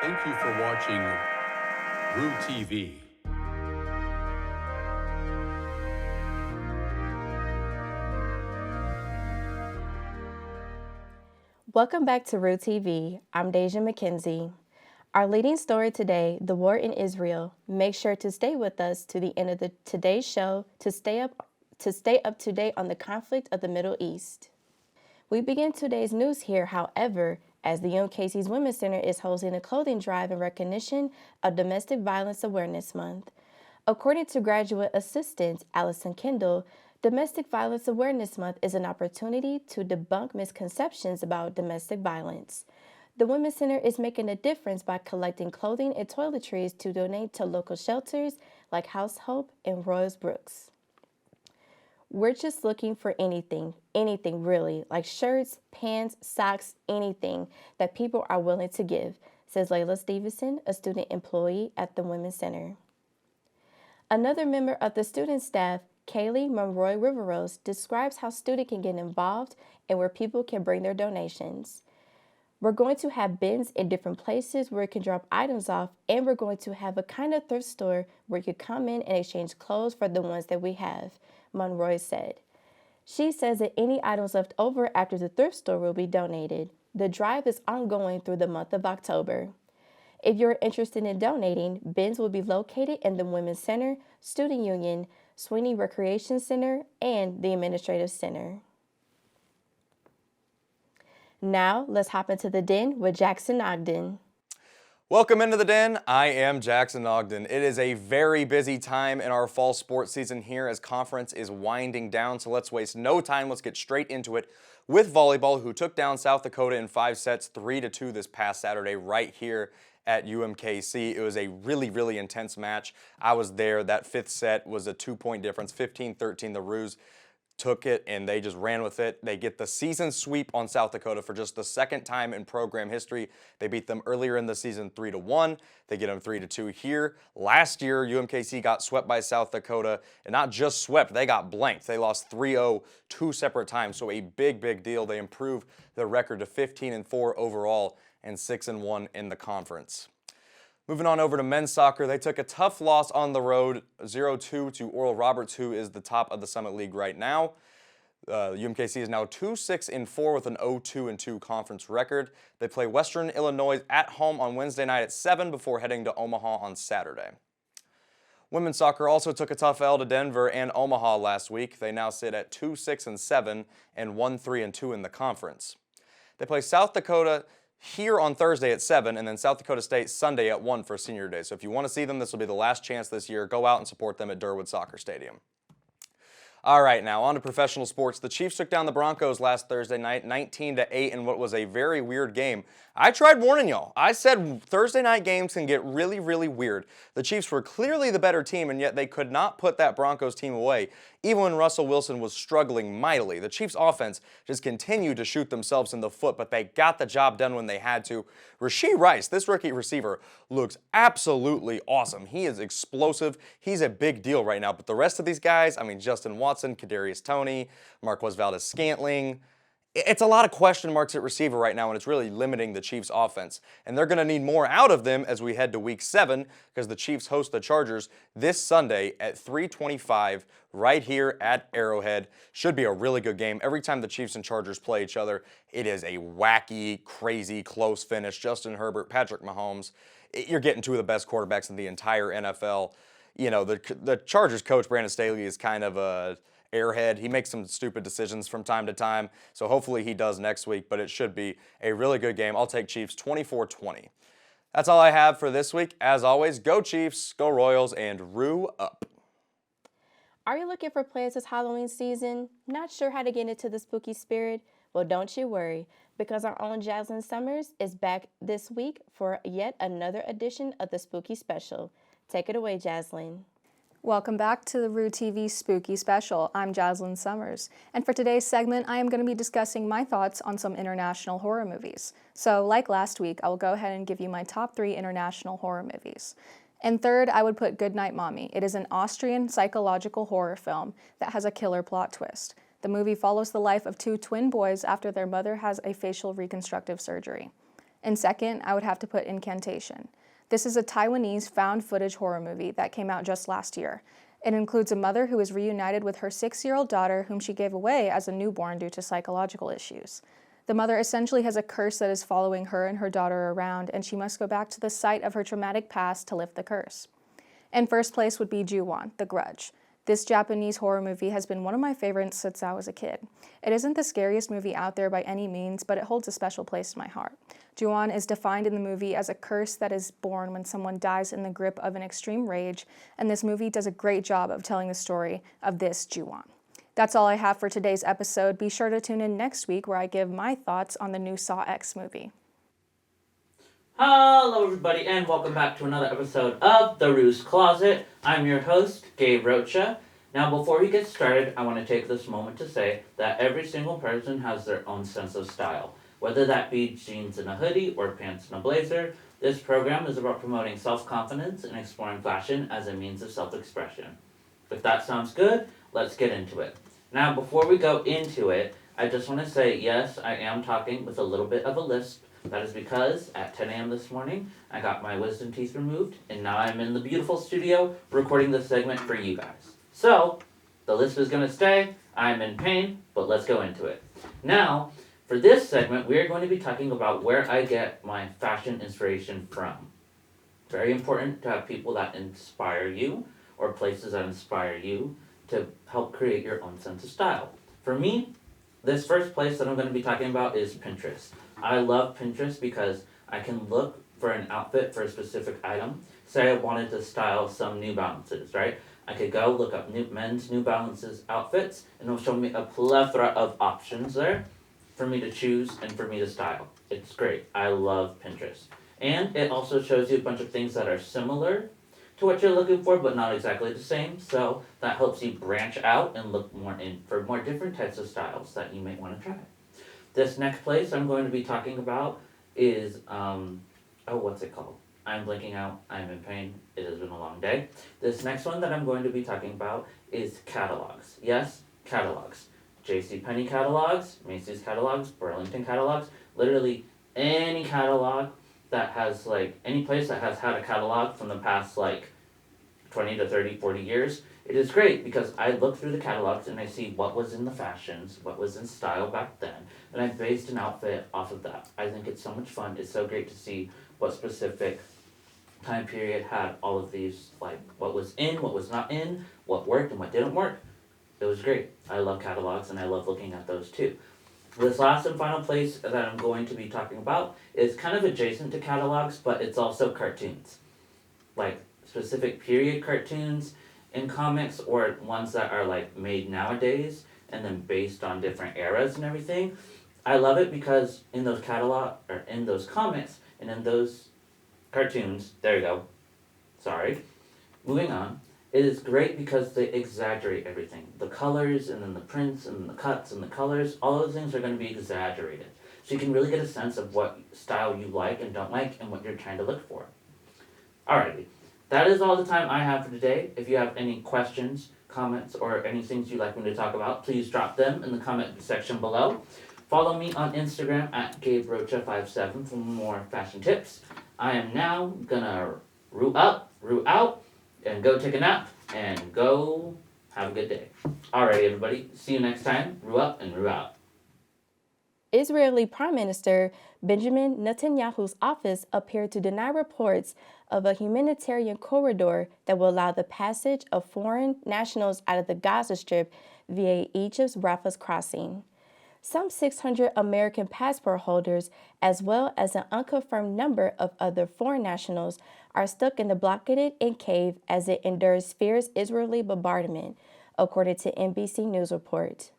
Thank you for watching RooTV. Welcome back to RooTV. I'm Deja McKenzie. Our leading story today, the war in Israel. Make sure to stay with us to the end of today's show to stay up to date on the conflict of the Middle East. We begin today's news here, however, as the UMKC's Women's Center is hosting a clothing drive in recognition of Domestic Violence Awareness Month. According to graduate assistant Allison Kendall, Domestic Violence Awareness Month is an opportunity to debunk misconceptions about domestic violence. The Women's Center is making a difference by collecting clothing and toiletries to donate to local shelters like House Hope and Royals Brooks. We're just looking for anything really, like shirts, pants, socks, anything that people are willing to give, says Layla Stevenson, a student employee at the Women's Center. Another member of the student staff, Kaylee Monroy Riveros, describes how students can get involved and where people can bring their donations. We're going to have bins in different places where you can drop items off, and we're going to have a kind of thrift store where you can come in and exchange clothes for the ones that we have, Monroy said. She says that any items left over after the thrift store will be donated. The drive is ongoing through the month of October. If you're interested in donating, bins will be located in the Women's Center, Student Union, Sweeney Recreation Center, and the Administrative Center. Now, let's hop into the den with Jackson Ogden. Welcome into the den. I am Jackson Ogden. It is a very busy time in our fall sports season here as conference is winding down, so let's waste no time. Let's get straight into it with volleyball, who took down South Dakota in 5 sets, 3-2 this past Saturday right here at UMKC. It was a really intense match. I was there. That 5th set was a 2-point difference, 15-13. The Roos took it and they just ran with it. They get the season sweep on South Dakota for just the 2nd time in program history. They beat them earlier in the season 3-1. They get them 3-2 here. Last year, UMKC got swept by South Dakota, and not just swept, they got blanked. They lost 3-0 2 separate times, so a big deal. They improved their record to 15-4 overall and 6-1 in the conference. Moving on over to men's soccer, they took a tough loss on the road, 0-2 to Oral Roberts, who is the top of the Summit League right now. UMKC is now 2-6-4 with an 0-2-2 conference record. They play Western Illinois at home on Wednesday night at 7 before heading to Omaha on Saturday. Women's soccer also took a tough L to Denver and Omaha last week. They now sit at 2-6-7 and 1-3-2 in the conference. They play South Dakota here on Thursday at 7, and then South Dakota State Sunday at 1 for Senior Day. So if you want to see them, this will be the last chance this year. Go out and support them at Durwood Soccer Stadium. All right, now on to professional sports. The Chiefs took down the Broncos last Thursday night, 19-8, in what was a very weird game. I tried warning y'all. I said Thursday night games can get really weird. The Chiefs were clearly the better team, and yet they could not put that Broncos team away, even when Russell Wilson was struggling mightily. The Chiefs' offense just continued to shoot themselves in the foot, but they got the job done when they had to. Rashee Rice, this rookie receiver, looks absolutely awesome. He is explosive. He's a big deal right now, but the rest of these guys, I mean, Justin Watson, Kadarius Toney, Marquez Valdes-Scantling, it's a lot of question marks at receiver right now, and it's really limiting the Chiefs' offense. And they're going to need more out of them as we head to Week 7, because the Chiefs host the Chargers this Sunday at 3:25 right here at Arrowhead. Should be a really good game. Every time the Chiefs and Chargers play each other, it is a wacky, crazy, close finish. Justin Herbert, Patrick Mahomes, you're getting 2 of the best quarterbacks in the entire NFL. You know, the Chargers coach, Brandon Staley, is kind of a airhead. He makes some stupid decisions from time to time, so hopefully he does next week, but it should be a really good game. I'll take Chiefs 24-20. That's all I have for this week. As always, go Chiefs, go Royals, and Roo up. Are you looking for plans this Halloween season? Not sure how to get into the spooky spirit? Well, don't you worry, because our own Jazlyn Summers is back this week for yet another edition of the Spooky Special. Take it away, Jazlyn. Welcome back to the RooTV Spooky Special. I'm Jazlyn Summers, and for today's segment, I am going to be discussing my thoughts on some international horror movies. So, like last week, I will go ahead and give you my top 3 international horror movies. And third, I would put Goodnight Mommy. It is an Austrian psychological horror film that has a killer plot twist. The movie follows the life of 2 twin boys after their mother has a facial reconstructive surgery. And second, I would have to put Incantation. This is a Taiwanese found footage horror movie that came out just last year. It includes a mother who is reunited with her 6-year-old daughter whom she gave away as a newborn due to psychological issues. The mother essentially has a curse that is following her and her daughter around, and she must go back to the site of her traumatic past to lift the curse. In first place would be Ju-on, The Grudge. This Japanese horror movie has been one of my favorites since I was a kid. It isn't the scariest movie out there by any means, but it holds a special place in my heart. Ju-on is defined in the movie as a curse that is born when someone dies in the grip of an extreme rage, and this movie does a great job of telling the story of this Ju-on. That's all I have for today's episode. Be sure to tune in next week where I give my thoughts on the new Saw X movie. Hello everybody and welcome back to another episode of The Roo's Closet. I'm your host, Gabe Rocha. Now before we get started, I want to take this moment to say that every single person has their own sense of style. Whether that be jeans and a hoodie or pants and a blazer, this program is about promoting self-confidence and exploring fashion as a means of self-expression. If that sounds good, let's get into it. Now before we go into it, I just want to say yes, I am talking with a little bit of a lisp. That is because at 10 a.m. this morning, I got my wisdom teeth removed, and now I'm in the beautiful studio recording this segment for you guys. So, the lisp is going to stay, I'm in pain, but let's go into it. Now, for this segment, we're going to be talking about where I get my fashion inspiration from. Very important to have people that inspire you, or places that inspire you, to help create your own sense of style. For me, this first place that I'm going to be talking about is Pinterest. I love Pinterest because I can look for an outfit for a specific item. Say I wanted to style some New Balances, right? I could go look up men's New Balances outfits, and it'll show me a plethora of options there for me to choose and for me to style. It's great. I love Pinterest. And it also shows you a bunch of things that are similar to what you're looking for, but not exactly the same. So that helps you branch out and look for more different types of styles that you may want to try. This next place I'm going to be talking about is, what's it called? I'm blanking out. I'm in pain. It has been a long day. This next one that I'm going to be talking about is catalogs. Yes, catalogs. JCPenney catalogs, Macy's catalogs, Burlington catalogs, literally any catalog that has, any place that has had a catalog from the past, 20 to 30, 40 years. It is great because I look through the catalogs and I see what was in the fashions, what was in style back then, and I based an outfit off of that. I think it's so much fun. It's so great to see what specific time period had all of these, what was in, what was not in, what worked and what didn't work. It was great. I love catalogs and I love looking at those too. This last and final place that I'm going to be talking about is kind of adjacent to catalogs, but it's also cartoons. Specific period cartoons in comics, or ones that are made nowadays and then based on different eras and everything. I love it because in those in those comics and in those cartoons, there you go. Sorry. Moving on. It is great because they exaggerate everything. The colors and then the prints and the cuts and the colors, all those things are going to be exaggerated. So you can really get a sense of what style you like and don't like and what you're trying to look for. Alrighty. That is all the time I have for today. If you have any questions, comments, or any things you'd like me to talk about, please drop them in the comment section below. Follow me on Instagram at GabeRocha57 for more fashion tips. I am now gonna root up, root out, and go take a nap, and go have a good day. Alrighty, everybody. See you next time. Root up and root out. Israeli Prime Minister Benjamin Netanyahu's office appeared to deny reports of a humanitarian corridor that will allow the passage of foreign nationals out of the Gaza Strip via Egypt's Rafah's crossing. Some 600 American passport holders, as well as an unconfirmed number of other foreign nationals, are stuck in the blockaded enclave as it endures fierce Israeli bombardment, according to NBC News report.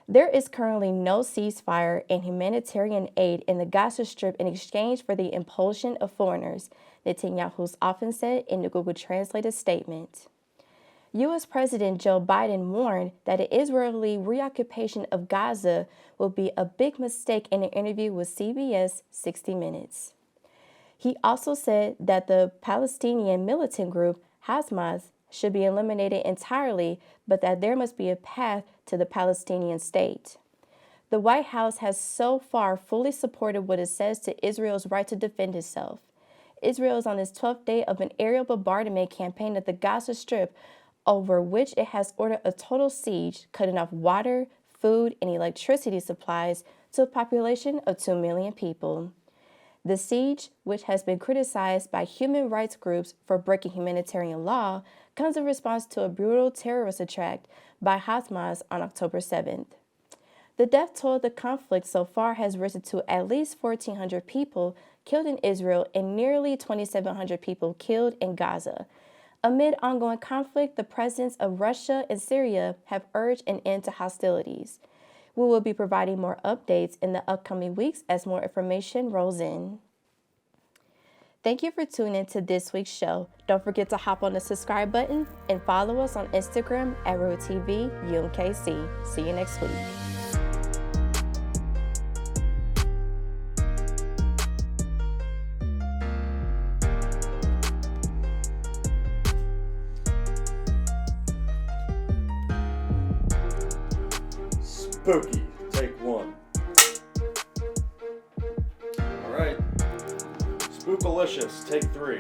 There is currently no ceasefire and humanitarian aid in the Gaza Strip in exchange for the expulsion of foreigners, Netanyahu's office said in the Google Translated statement. U.S. President Joe Biden warned that the Israeli reoccupation of Gaza will be a big mistake in an interview with CBS 60 Minutes. He also said that the Palestinian militant group Hamas should be eliminated entirely, but that there must be a path to the Palestinian state. The White House has so far fully supported what it says to Israel's right to defend itself. Israel is on its 12th day of an aerial bombardment campaign at the Gaza Strip, over which it has ordered a total siege, cutting off water, food, and electricity supplies to a population of 2 million people. The siege, which has been criticized by human rights groups for breaking humanitarian law, comes in response to a brutal terrorist attack by Hamas on October 7th. The death toll of the conflict so far has risen to at least 1,400 people killed in Israel and nearly 2,700 people killed in Gaza. Amid ongoing conflict, the presidents of Russia and Syria have urged an end to hostilities. We will be providing more updates in the upcoming weeks as more information rolls in. Thank you for tuning in to this week's show. Don't forget to hop on the subscribe button and follow us on Instagram at RooTV UMKC. See you next week. Spooky, take one. All right. Spookalicious, take 3.